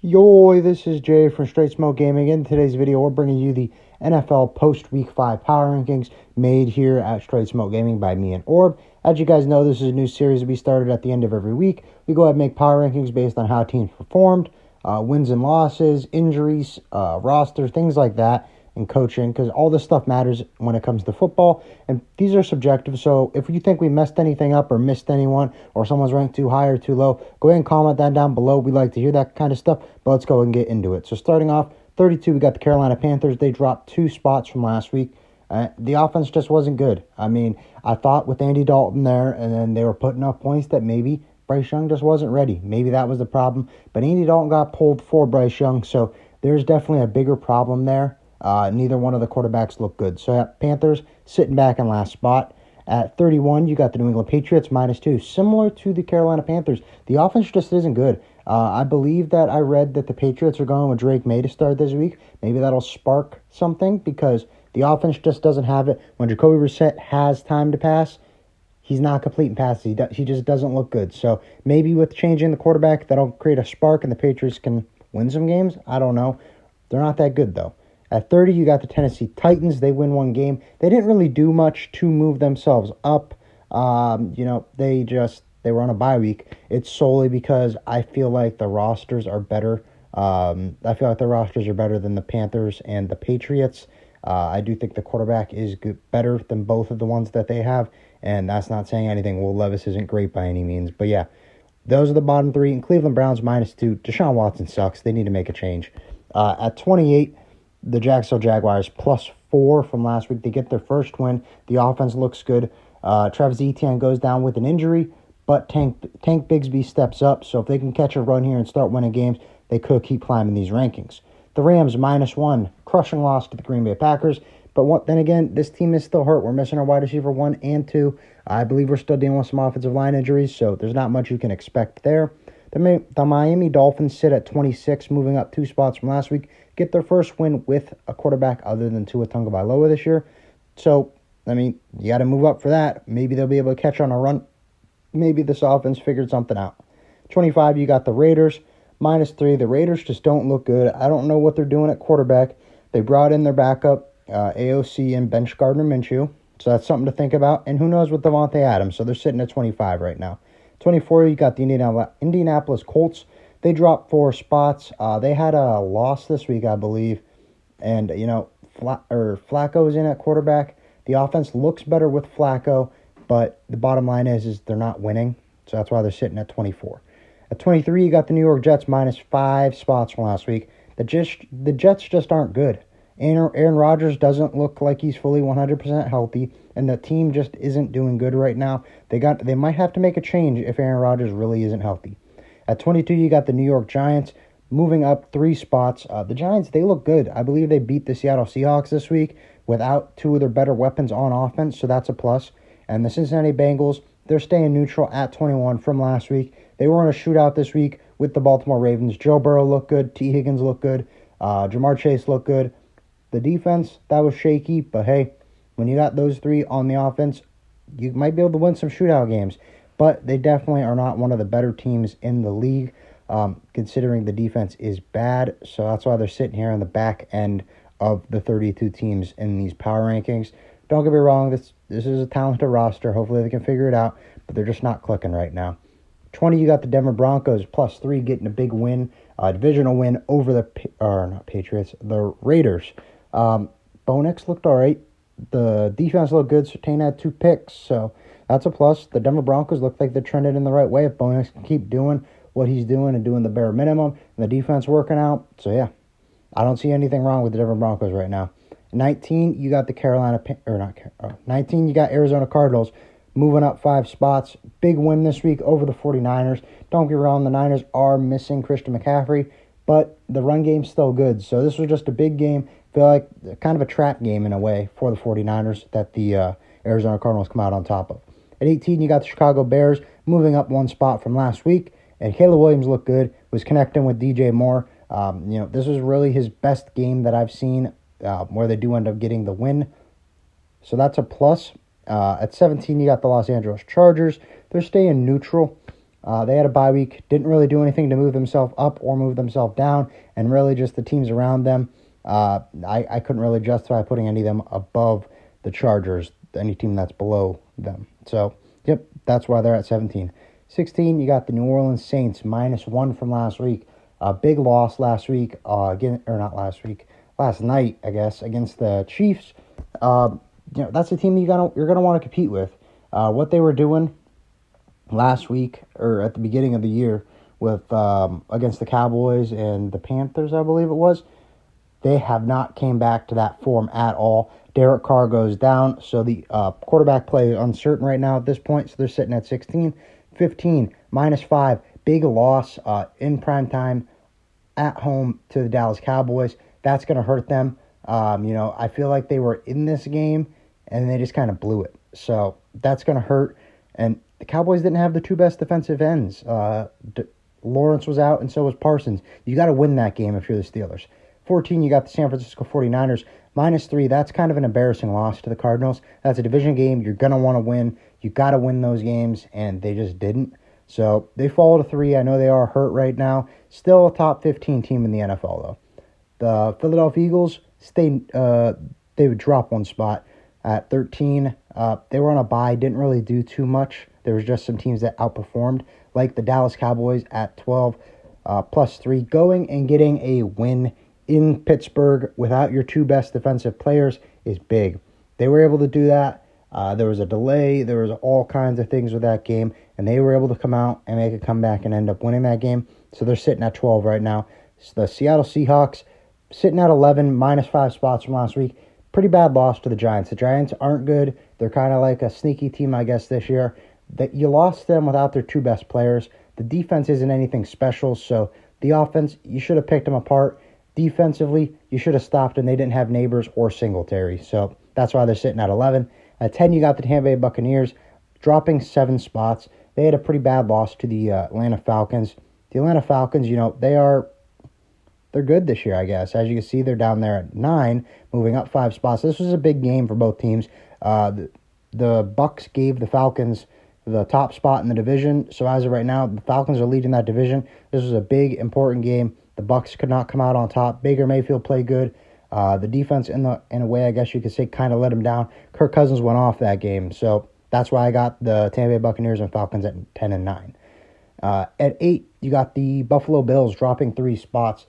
Yo, this is Jay from Straight Smoke Gaming. In today's video, we're bringing you the NFL post-Week 5 power rankings made here at Straight Smoke Gaming by me and Orb. As you guys know, this is a new series that we started at the end of every week. We go ahead and make power rankings based on how teams performed, wins and losses, injuries, roster, things like that, and coaching, because all this stuff matters when it comes to football, and these are subjective. So if you think we messed anything up or missed anyone, or someone's ranked too high or too low, go ahead and comment that down below. We like to hear that kind of stuff, but let's go and get into it. So starting off 32, we got the Carolina Panthers. They dropped 2 spots from last week. The offense just wasn't good. I mean, I thought with Andy Dalton there, and then they were putting up points that maybe Bryce Young just wasn't ready. Maybe that was the problem, but Andy Dalton got pulled for Bryce Young, so there's definitely a bigger problem there. Neither one of the quarterbacks look good. So Panthers sitting back in last spot. At 31, you got the New England Patriots -2. Similar to the Carolina Panthers, the offense just isn't good. I believe that I read that the Patriots are going with Drake May to start this week. Maybe that'll spark something because the offense just doesn't have it. When Jacoby Brissett has time to pass, he's not completing passes. He just doesn't look good. So maybe with changing the quarterback, that'll create a spark and the Patriots can win some games. I don't know. They're not that good, though. At 30, you got the Tennessee Titans. They win one game. They didn't really do much to move themselves up. They were on a bye week. It's solely because I feel like the rosters are better. I feel like the rosters are better than the Panthers and the Patriots. I do think the quarterback is better than both of the ones that they have, and that's not saying anything. Will Levis isn't great by any means, but yeah, those are the bottom 3. And Cleveland Browns -2. Deshaun Watson sucks. They need to make a change. At 28, the Jacksonville Jaguars +4 from last week. They get their first win. The offense looks good. Travis Etienne goes down with an injury, but Tank Bigsby steps up. So if they can catch a run here and start winning games, they could keep climbing these rankings. The Rams -1, crushing loss to the Green Bay Packers. But then again, this team is still hurt. We're missing our wide receiver 1 and 2. I believe we're still dealing with some offensive line injuries, so there's not much you can expect there. The Miami Dolphins sit at 26, moving up 2 spots from last week. Get their first win with a quarterback other than Tua Tagovailoa this year. So, I mean, you got to move up for that. Maybe they'll be able to catch on a run. Maybe this offense figured something out. 25, you got the Raiders -3. The Raiders just don't look good. I don't know what they're doing at quarterback. They brought in their backup, AOC, and bench Gardner Minshew. So that's something to think about. And who knows with Devontae Adams. So they're sitting at 25 right now. 24, you got the Indianapolis Colts. They dropped 4 spots. They had a loss this week, I believe. And, Flacco's in at quarterback. The offense looks better with Flacco, but the bottom line is they're not winning. So that's why they're sitting at 24. At 23, you got the New York Jets -5 spots from last week. The Jets just aren't good. Aaron Rodgers doesn't look like he's fully 100% healthy, and the team just isn't doing good right now. They might have to make a change if Aaron Rodgers really isn't healthy. At 22, you got the New York Giants moving up 3 spots. The Giants, they look good. I believe they beat the Seattle Seahawks this week without 2 of their better weapons on offense, so that's a plus. And the Cincinnati Bengals, they're staying neutral at 21 from last week. They were in a shootout this week with the Baltimore Ravens. Joe Burrow looked good. T. Higgins looked good. Jamar Chase looked good. The defense, that was shaky, but hey, when you got those 3 on the offense, you might be able to win some shootout games. But they definitely are not one of the better teams in the league, considering the defense is bad. So that's why they're sitting here on the back end of the 32 teams in these power rankings. Don't get me wrong, this is a talented roster. Hopefully they can figure it out, but they're just not clicking right now. 20, you got the Denver Broncos +3 getting a big win, divisional win over the Raiders. Bo Nix looked all right. The defense looked good. Surtain had 2 picks, so that's a plus. The Denver Broncos look like they're trending in the right way. If Bo Nix can keep doing what he's doing and doing the bare minimum, and the defense working out. So, yeah, I don't see anything wrong with the Denver Broncos right now. 19, you got the 19, you got Arizona Cardinals moving up 5 spots. Big win this week over the 49ers. Don't get me wrong, the Niners are missing Christian McCaffrey, but the run game's still good. So this was just a big game. I feel like kind of a trap game in a way for the 49ers that the Arizona Cardinals come out on top of. At 18, you got the Chicago Bears moving up 1 spot from last week. And Caleb Williams looked good, was connecting with DJ Moore. This was really his best game that I've seen where they do end up getting the win. So that's a plus. At 17, you got the Los Angeles Chargers. They're staying neutral. They had a bye week, didn't really do anything to move themselves up or move themselves down, and really just the teams around them. I couldn't really justify putting any of them above the Chargers, any team that's below them. So, yep, that's why they're at 17. 16, you got the New Orleans Saints, -1 from last week. A big loss last week, last night, I guess, against the Chiefs. That's a team you're gonna want to compete with. What they were doing last week or at the beginning of the year with against the Cowboys and the Panthers, I believe it was, they have not came back to that form at all. Derek Carr goes down, so the quarterback play is uncertain right now at this point, so they're sitting at 16. 15, -5, big loss in prime time at home to the Dallas Cowboys. That's going to hurt them. I feel like they were in this game, and they just kind of blew it. So that's going to hurt. And the Cowboys didn't have the two best defensive ends. Lawrence was out, and so was Parsons. You got to win that game if you're the Steelers. 14, you got the San Francisco 49ers, -3. That's kind of an embarrassing loss to the Cardinals. That's a division game. You're going to want to win. You got to win those games, and they just didn't. So they fall to 3. I know they are hurt right now. Still a top 15 team in the NFL, though. The Philadelphia Eagles, they would drop one spot at 13. They were on a bye, didn't really do too much. There was just some teams that outperformed, like the Dallas Cowboys at 12, +3. Going and getting a win in Pittsburgh without your two best defensive players is big. They were able to do that. There was a delay. There was all kinds of things with that game, and they were able to come out and make a comeback and end up winning that game. So they're sitting at 12 right now. So the Seattle Seahawks sitting at 11, -5 spots from last week. Pretty bad loss to the Giants. The Giants aren't good. They're kind of like a sneaky team, I guess, this year. That you lost them without their two best players. The defense isn't anything special, so the offense, you should have picked them apart. Defensively, you should have stopped, and they didn't have Neighbors or Singletary. So that's why they're sitting at 11. At 10, you got the Tampa Bay Buccaneers, dropping 7 spots. They had a pretty bad loss to the Atlanta Falcons. The Atlanta Falcons, they're good this year, I guess. As you can see, they're down there at 9, moving up 5 spots. This was a big game for both teams. The Bucs gave the Falcons the top spot in the division. So as of right now, the Falcons are leading that division. This was a big, important game. The Bucs could not come out on top. Baker Mayfield played good. The defense, in a way, I guess you could say, kind of let him down. Kirk Cousins went off that game. So that's why I got the Tampa Bay Buccaneers and Falcons at 10 and 9. At 8, you got the Buffalo Bills dropping 3 spots.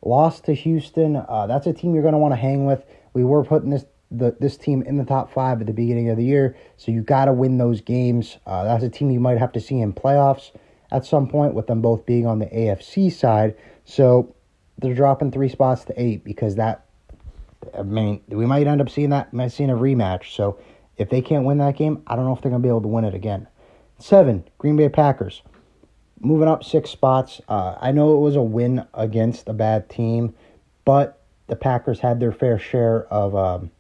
Lost to Houston. That's a team you're going to want to hang with. We were putting this team in the top 5 at the beginning of the year, so you got to win those games. That's a team you might have to see in playoffs at some point, with them both being on the AFC side. So they're dropping 3 spots to 8 because we might end up seeing a rematch. So if they can't win that game, I don't know if they're going to be able to win it again. 7, Green Bay Packers, moving up 6 spots. I know it was a win against a bad team, but the Packers had their fair share of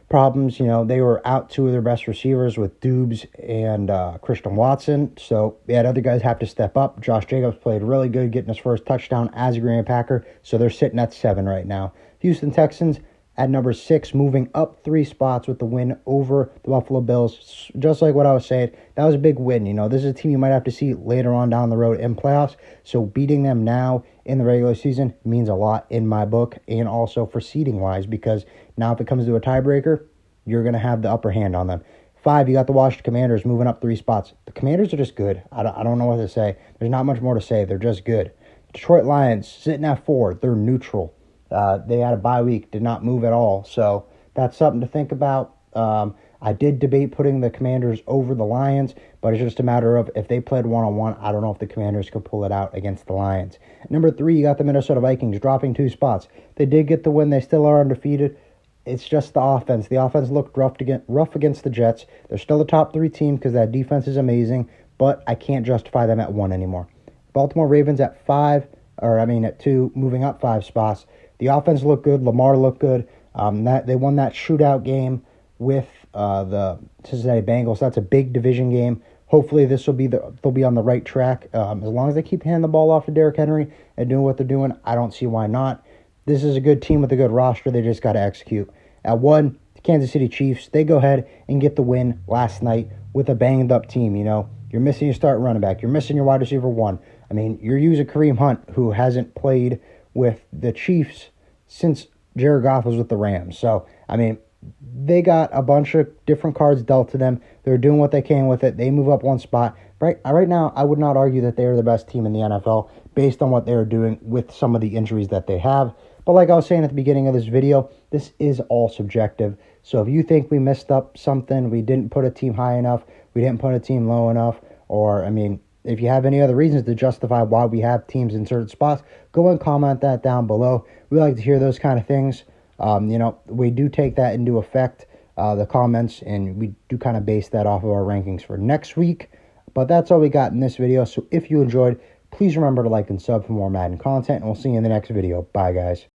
problems. They were out 2 of their best receivers with Dubes and Christian Watson, so they had other guys have to step up. Josh Jacobs played really good, getting his first touchdown as a Green Bay Packer, so they're sitting at 7 right now. Houston Texans at number 6, moving up 3 spots with the win over the Buffalo Bills. Just like what I was saying, that was a big win. This is a team you might have to see later on down the road in playoffs, so beating them now in the regular season means a lot in my book, and also for seeding-wise, because now if it comes to a tiebreaker, you're going to have the upper hand on them. 5, you got the Washington Commanders moving up 3 spots. The Commanders are just good. I don't know what to say. There's not much more to say. They're just good. Detroit Lions sitting at 4. They're neutral. They had a bye week, did not move at all. So that's something to think about. I did debate putting the Commanders over the Lions, but it's just a matter of if they played one-on-one, I don't know if the Commanders could pull it out against the Lions. Number 3, you got the Minnesota Vikings dropping 2 spots. They did get the win. They still are undefeated. It's just the offense. The offense looked rough against the Jets. They're still the top 3 team because that defense is amazing, but I can't justify them at 1 anymore. Baltimore Ravens at 2, moving up 5 spots. The offense looked good. Lamar looked good. They won that shootout game with the Cincinnati Bengals. That's a big division game. Hopefully they'll be on the right track. As long as they keep handing the ball off to Derrick Henry and doing what they're doing, I don't see why not. This is a good team with a good roster. They just got to execute. At 1, the Kansas City Chiefs, they go ahead and get the win last night with a banged up team. You're missing your starting running back. You're missing your wide receiver one. I mean, you're using Kareem Hunt, who hasn't played with the Chiefs since Jared Goff was with the Rams. So, I mean, they got a bunch of different cards dealt to them. They're doing what they can with it. They move up one spot. Right now, I would not argue that they are the best team in the NFL based on what they are doing with some of the injuries that they have. But like I was saying at the beginning of this video, this is all subjective. So if you think we messed up something, we didn't put a team high enough, we didn't put a team low enough, or, I mean, if you have any other reasons to justify why we have teams in certain spots, go and comment that down below. We like to hear those kind of things. We do take that into effect, the comments, and we do kind of base that off of our rankings for next week. But that's all we got in this video. So if you enjoyed, please remember to like and sub for more Madden content, and we'll see you in the next video. Bye, guys.